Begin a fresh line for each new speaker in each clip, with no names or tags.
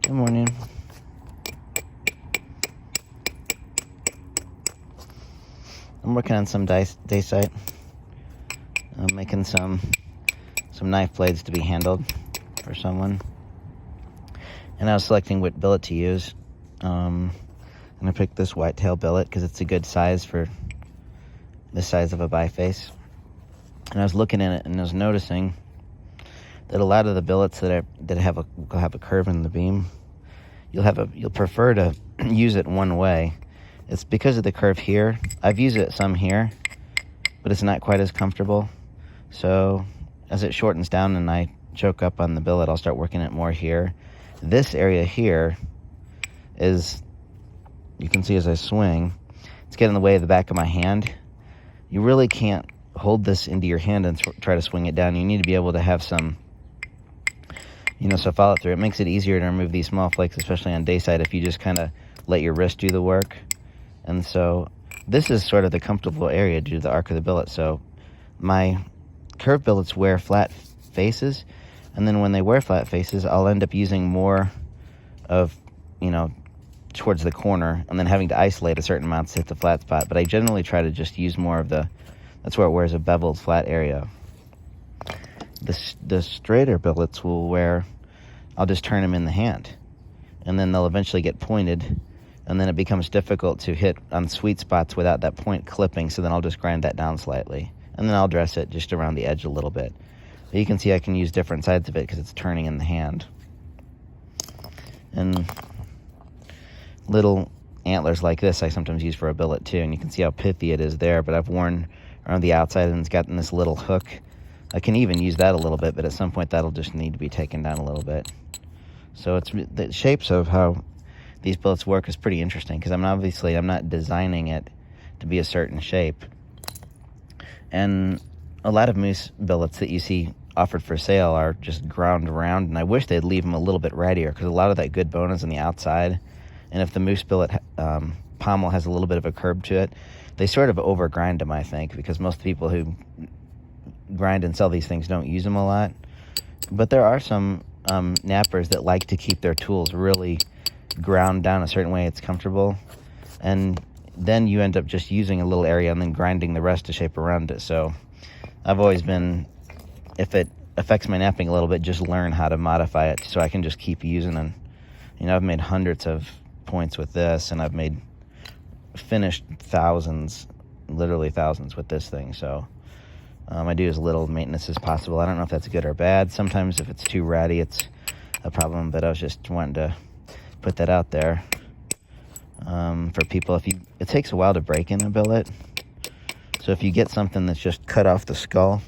Good morning. I'm working on some dacite. I'm making some knife blades to be handled for someone. And I was selecting what billet to use. And I picked this whitetail billet because it's a good size for the size of a biface. And I was looking at it and I was noticing that a lot of the billets that have a curve in the beam, you'll prefer to use it one way. It's because of the curve here. I've used it some here, but it's not quite as comfortable. So as it shortens down and I choke up on the billet, I'll start working it more here. This area here is, you can see as I swing, it's getting in the way of the back of my hand. You really can't hold this into your hand and try to swing it down. You need to be able to have some, so follow through. It makes it easier to remove these small flakes, especially on dacite, if you just kind of let your wrist do the work. And so this is sort of the comfortable area due to the arc of the billet. So my curved billets wear flat faces, and then when they wear flat faces, I'll end up using more of, towards the corner, and then having to isolate a certain amount to hit the flat spot. But I generally try to just use more of that's where it wears a beveled flat area. The straighter billets I'll just turn them in the hand, and then they'll eventually get pointed, and then it becomes difficult to hit on sweet spots without that point clipping, so then I'll just grind that down slightly, and then I'll dress it just around the edge a little bit. But you can see I can use different sides of it because it's turning in the hand. And little antlers like this I sometimes use for a billet too, and you can see how pithy it is there, but I've worn around the outside and it's gotten this little hook. I can even use that a little bit, but at some point that'll just need to be taken down a little bit. So the shapes of how these billets work is pretty interesting, because I'm not designing it to be a certain shape. And a lot of moose billets that you see offered for sale are just ground around, and I wish they'd leave them a little bit rattier, because a lot of that good bone is on the outside. And if the moose billet pommel has a little bit of a curve to it, they sort of over grind them, I think, because most people who grind and sell these things don't use them a lot. But there are some nappers that like to keep their tools really ground down a certain way it's comfortable, and then you end up just using a little area and then grinding the rest to shape around it. So I've always been, if it affects my napping a little bit, just learn how to modify it so I can just keep using them. I've made hundreds of points with this, and I've finished thousands, literally thousands with this thing. So I do as little maintenance as possible. I don't know if that's good or bad. Sometimes if it's too ratty, it's a problem, but I was just wanting to put that out there for people. It takes a while to break in a billet, so if you get something that's just cut off the skull,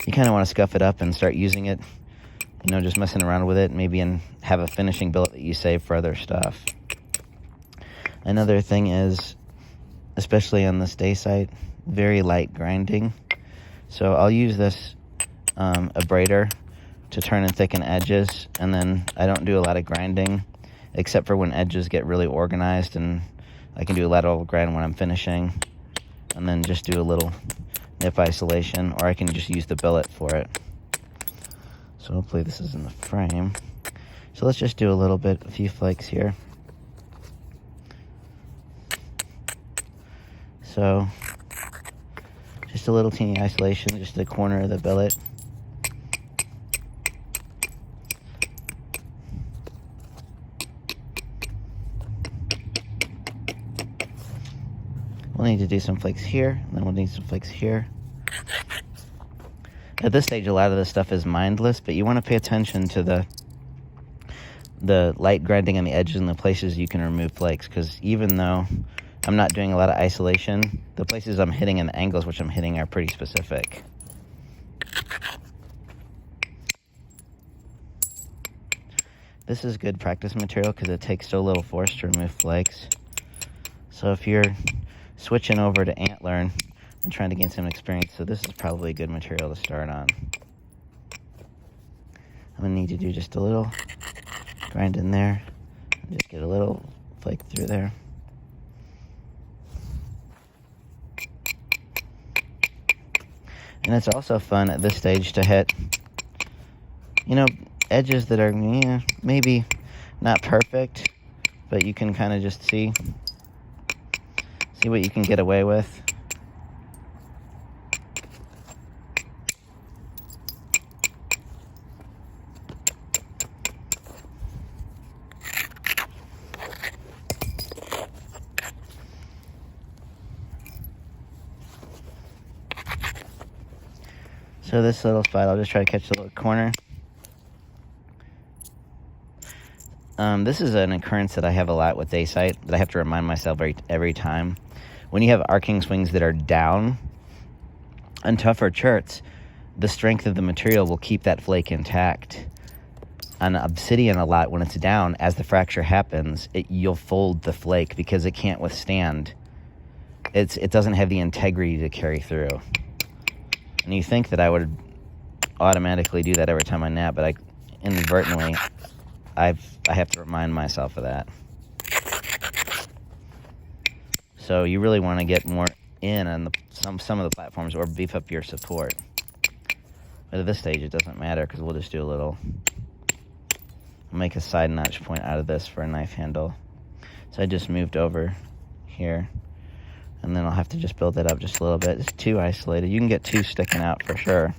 you kind of want to scuff it up and start using it, just messing around with it, maybe, and have a finishing billet that you save for other stuff. Another thing is, especially on this dacite, very light grinding. So I'll use this abrader to turn and thicken edges, and then I don't do a lot of grinding, except for when edges get really organized, and I can do a lateral grind when I'm finishing, and then just do a little nip isolation, or I can just use the billet for it. So hopefully this is in the frame. So let's just do a few flakes here. So just a little teeny isolation, just the corner of the billet. We'll need to do some flakes here, and then we'll need some flakes here. At this stage, a lot of this stuff is mindless, but you want to pay attention to the light grinding on the edges and the places you can remove flakes, because even though I'm not doing a lot of isolation, the places I'm hitting and the angles which I'm hitting are pretty specific. This is good practice material because it takes so little force to remove flakes. So if you're switching over to antler and trying to gain some experience, so this is probably a good material to start on. I'm going to need to do just a little grind in there, and just get a little flake through there. And it's also fun at this stage to hit, edges that are, yeah, maybe not perfect, but you can kind of just see what you can get away with. So this little spot, I'll just try to catch the little corner. This is an occurrence that I have a lot with dacite, that I have to remind myself every time. When you have arcing swings that are down on tougher cherts, the strength of the material will keep that flake intact. On obsidian a lot, when it's down, as the fracture happens, you'll fold the flake because it can't withstand. It doesn't have the integrity to carry through. And you think that I would automatically do that every time I nap, but inadvertently, I have to remind myself of that. So you really want to get more in on some of the platforms, or beef up your support. But at this stage, it doesn't matter, because we'll just do a little, make a side notch point out of this for a knife handle. So I just moved over here, and then I'll have to just build that up just a little bit. It's too isolated. You can get two sticking out for sure.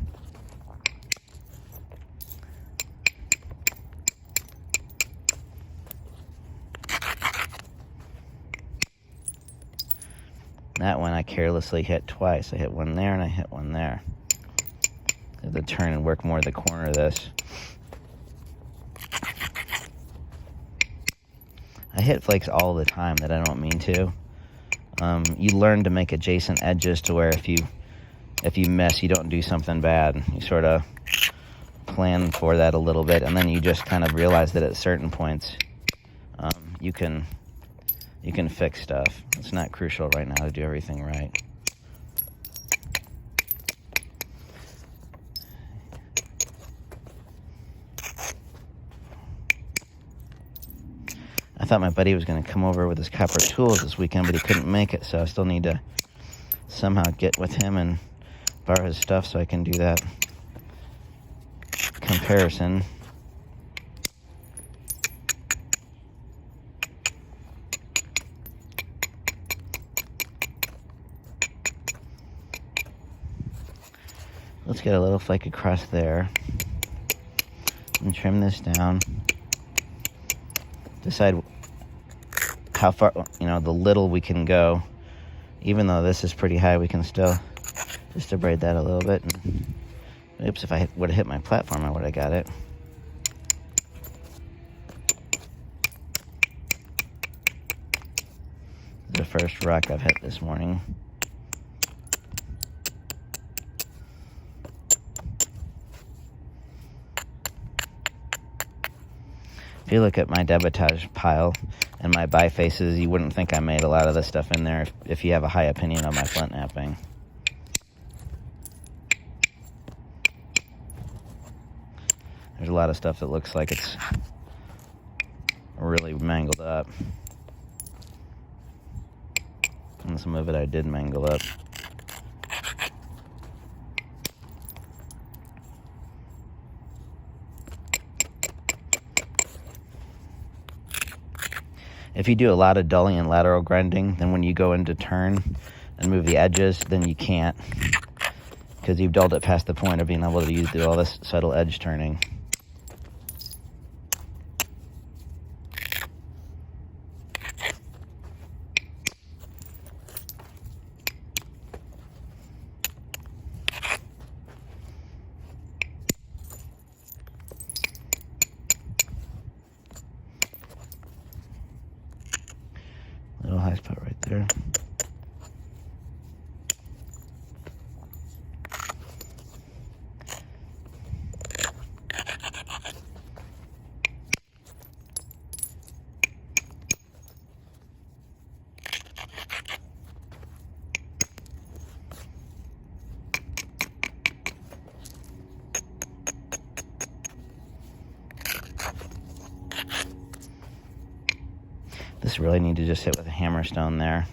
That one I carelessly hit twice. I hit one there and I hit one there. I have to turn and work more of the corner of this. I hit flakes all the time that I don't mean to. You learn to make adjacent edges to where if you miss, you don't do something bad. You sort of plan for that a little bit, and then you just kind of realize that at certain points you can fix stuff. It's not crucial right now to do everything right. I thought my buddy was going to come over with his copper tools this weekend, but he couldn't make it, so I still need to somehow get with him and borrow his stuff so I can do that comparison. Let's get a little flake across there and trim this down. Decide how far, the little we can go. Even though this is pretty high, we can still just abrade that a little bit. And, oops, if I would have hit my platform, I would have got it. The first rock I've hit this morning. If you look at my debitage pile and my bifaces, you wouldn't think I made a lot of this stuff in there if you have a high opinion of my flint knapping. There's a lot of stuff that looks like it's really mangled up. And some of it I did mangle up. If you do a lot of dulling and lateral grinding, then when you go into turn and move the edges, then you can't, because you've dulled it past the point of being able to do all this subtle edge turning. Little high spot right there. This really need to just hit with a hammerstone there.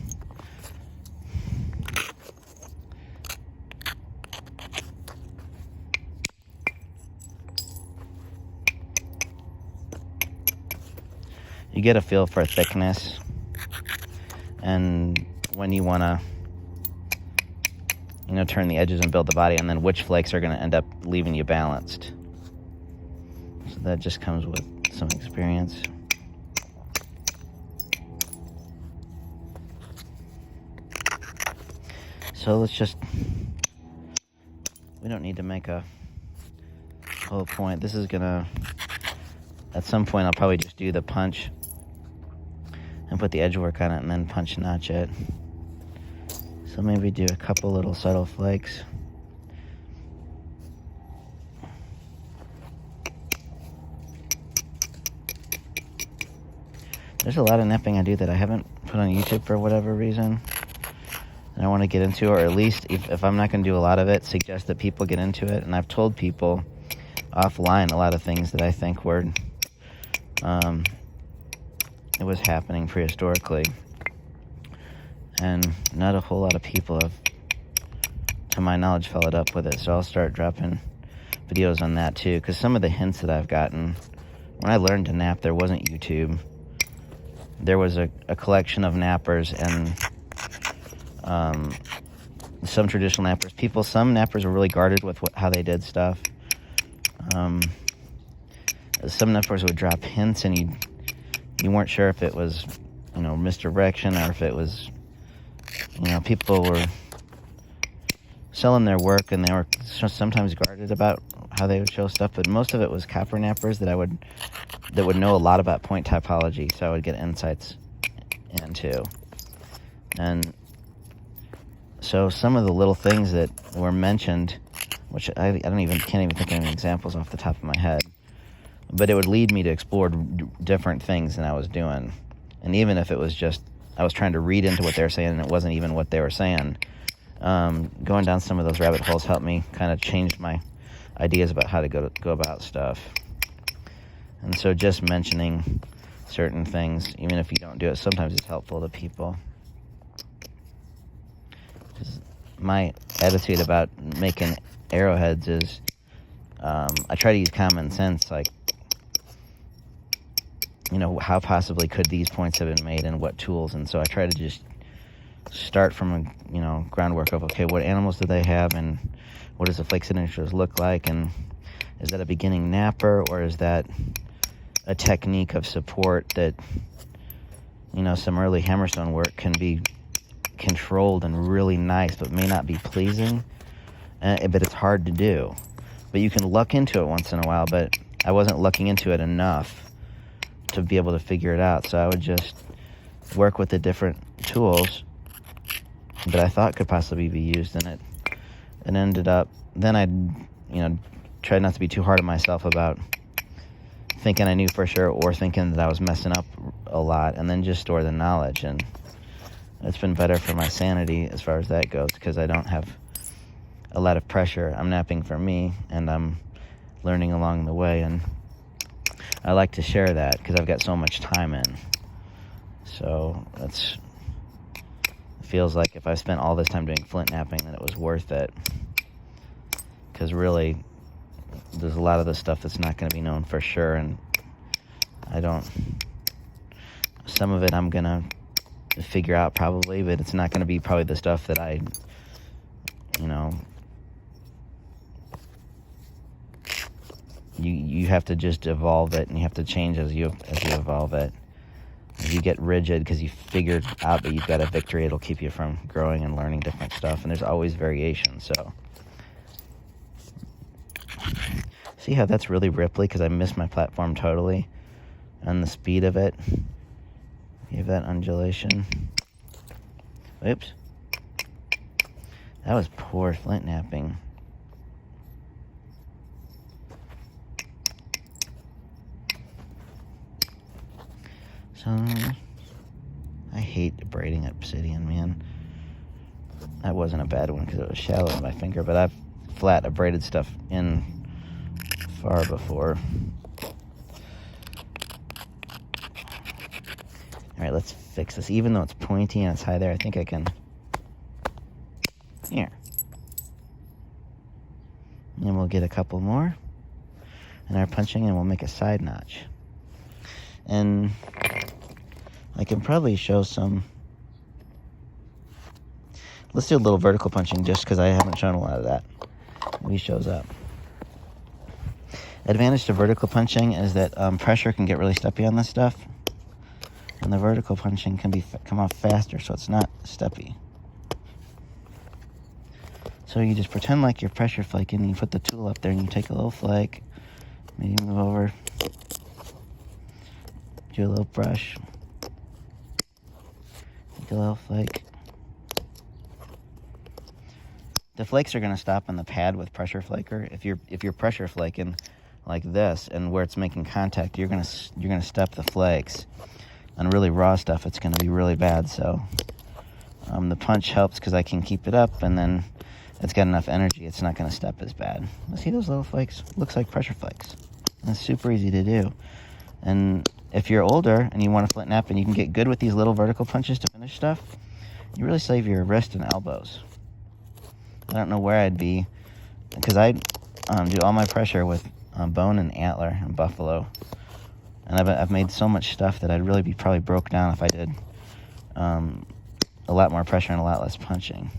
you get a feel for thickness and when you want to, turn the edges and build the body, and then which flakes are going to end up leaving you balanced. So that just comes with some experience. So we don't need to make a whole point. This is gonna, at some point I'll probably just do the punch and put the edge work on it and then punch notch it. So maybe do a couple little subtle flakes. There's a lot of napping I do that I haven't put on YouTube for whatever reason. And I want to get into, or at least if I'm not going to do a lot of it, suggest that people get into it. And I've told people offline a lot of things that I think were, it was happening prehistorically. And not a whole lot of people have, to my knowledge, followed up with it. So I'll start dropping videos on that too. Because some of the hints that I've gotten, when I learned to nap, there wasn't YouTube. There was a collection of nappers and some traditional nappers. Some nappers were really guarded with how they did stuff. Some nappers would drop hints and you weren't sure if it was, misdirection or if it was, people were selling their work and they were sometimes guarded about how they would show stuff, but most of it was copper nappers that would know a lot about point typology, so I would get insights into. And so some of the little things that were mentioned, which I can't even think of any examples off the top of my head, but it would lead me to explore different things than I was doing. And even if it was just, I was trying to read into what they were saying and it wasn't even what they were saying, going down some of those rabbit holes helped me kind of change my ideas about how to go about stuff. And so just mentioning certain things, even if you don't do it, sometimes it's helpful to people. My attitude about making arrowheads is I try to use common sense, like, how possibly could these points have been made and what tools, and so I try to just start from a groundwork of, okay, what animals do they have and what does the flake signatures look like, and is that a beginning napper or is that a technique of support that some early hammerstone work can be controlled and really nice but may not be pleasing, but it's hard to do, but you can luck into it once in a while. But I wasn't lucking into it enough to be able to figure it out, so I would just work with the different tools that I thought could possibly be used in it, and ended up, then I tried not to be too hard on myself about thinking I knew for sure or thinking that I was messing up a lot, and then just store the knowledge. And it's been better for my sanity as far as that goes, because I don't have a lot of pressure. I'm napping for me and I'm learning along the way, and I like to share that because I've got so much time in. So it feels like if I spent all this time doing flint napping, then it was worth it, because really there's a lot of the stuff that's not going to be known for sure, and some of it I'm going to figure out probably, but it's not going to be probably the stuff that I you have to just evolve it, and you have to change as you evolve it. If you get rigid because you figured out that you've got a victory, it'll keep you from growing and learning different stuff, and there's always variation. So see how that's really ripply because I missed my platform totally, and the speed of it gave that undulation. Oops, that was poor flint napping. So I hate abrading obsidian, man. That wasn't a bad one because it was shallow in my finger, but I've flat abraded stuff in far before. Alright, let's fix this. Even though it's pointy and it's high there, I think I can... Here. And we'll get a couple more in our punching, and we'll make a side notch. And I can probably show some. Let's do a little vertical punching just because I haven't shown a lot of that. Maybe shows up. Advantage to vertical punching is that pressure can get really steppy on this stuff. And the vertical punching can come off faster, so it's not steppy. So you just pretend like you're pressure flaking, and you put the tool up there, and you take a little flake, maybe move over, do a little brush, take a little flake. The flakes are going to stop on the pad with pressure flaker. If you're pressure flaking like this, and where it's making contact, you're gonna step the flakes. On really raw stuff, it's going to be really bad. So the punch helps because I can keep it up, and then it's got enough energy, it's not going to step as bad. See those little flakes? Looks like pressure flakes. And it's super easy to do. And if you're older and you want to flint nap and you can get good with these little vertical punches to finish stuff, you really save your wrist and elbows. I don't know where I'd be, because I do all my pressure with bone and antler and buffalo. And I've made so much stuff that I'd really be probably broke down if I did a lot more pressure and a lot less punching.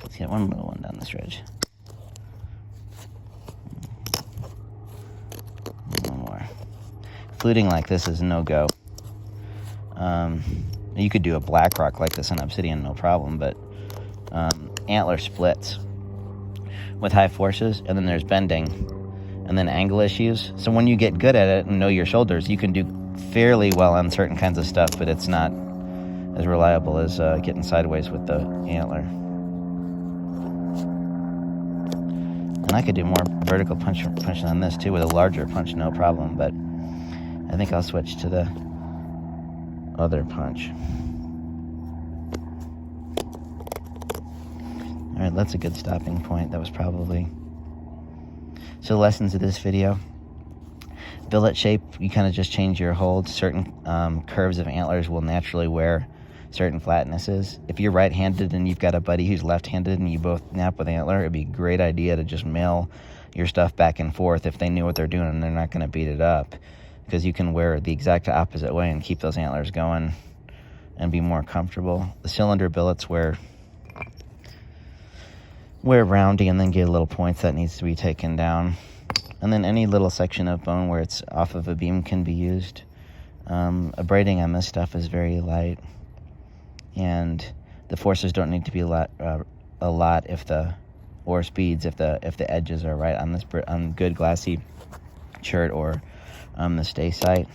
Let's get one little one down this ridge. One more. Fluting like this is no-go. You could do a black rock like this on obsidian, no problem, but antler splits with high forces, and then there's bending, and then angle issues. So when you get good at it and know your shoulders, you can do fairly well on certain kinds of stuff, but it's not as reliable as getting sideways with the antler. And I could do more vertical punching on this too with a larger punch, no problem, but I think I'll switch to the other punch. Alright, that's a good stopping point. That was probably... So lessons of this video. Billet shape, you kind of just change your hold. Certain curves of antlers will naturally wear certain flatnesses. If you're right-handed and you've got a buddy who's left-handed and you both nap with antler, it'd be a great idea to just mail your stuff back and forth if they knew what they're doing and they're not going to beat it up. Because you can wear the exact opposite way and keep those antlers going and be more comfortable. The cylinder billets wear roundy and then get a little points that needs to be taken down. And then any little section of bone where it's off of a beam can be used. Abrading on this stuff is very light, and the forces don't need to be a lot if the speeds if the edges are right on this on good glassy chert or the dacite.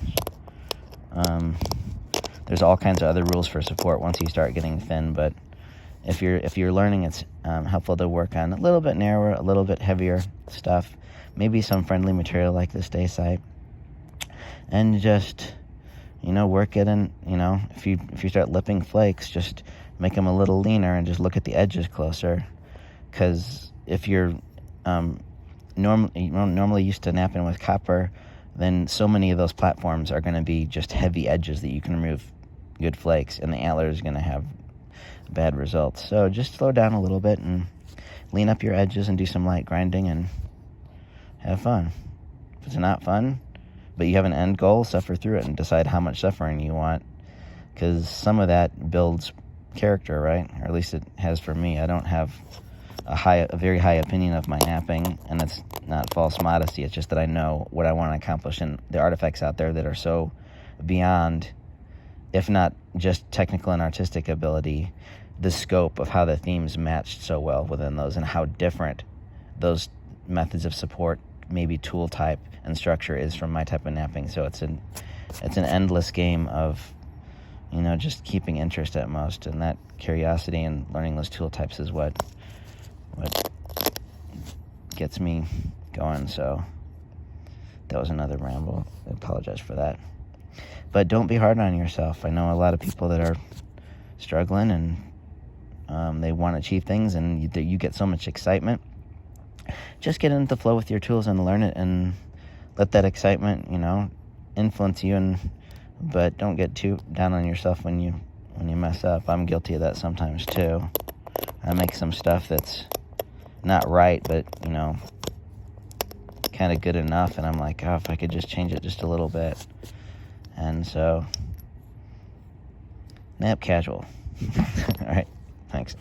There's all kinds of other rules for support once you start getting thin, but if you're learning, it's helpful to work on a little bit narrower, a little bit heavier stuff, maybe some friendly material like this dacite, and just work it in. If you start lipping flakes, just make them a little leaner and just look at the edges closer, because if you're normally used to napping with copper, then so many of those platforms are going to be just heavy edges that you can remove good flakes, and the antler is going to have bad results. So just slow down a little bit and lean up your edges and do some light grinding and have fun. If it's not fun, but you have an end goal, suffer through it and decide how much suffering you want, because some of that builds character, right? Or at least it has for me. I don't have a very high opinion of my napping, and it's not false modesty. It's just that I know what I want to accomplish, and the artifacts out there that are so beyond, if not just technical and artistic ability, the scope of how the themes matched so well within those, and how different those methods of support, maybe tool type and structure, is from my type of napping. So it's an endless game of just keeping interest at most, and that curiosity and learning those tool types is what gets me going. So that was another ramble. I apologize for that. But don't be hard on yourself. I know a lot of people that are struggling, and they want to achieve things, and you get so much excitement. Just get into the flow with your tools and learn it, and let that excitement, influence you, and but don't get too down on yourself when you mess up. I'm guilty of that sometimes too. I make some stuff that's not right, but you know, kind of good enough, and I'm like, oh, if I could just change it just a little bit. And so, nap casual. All right, thanks.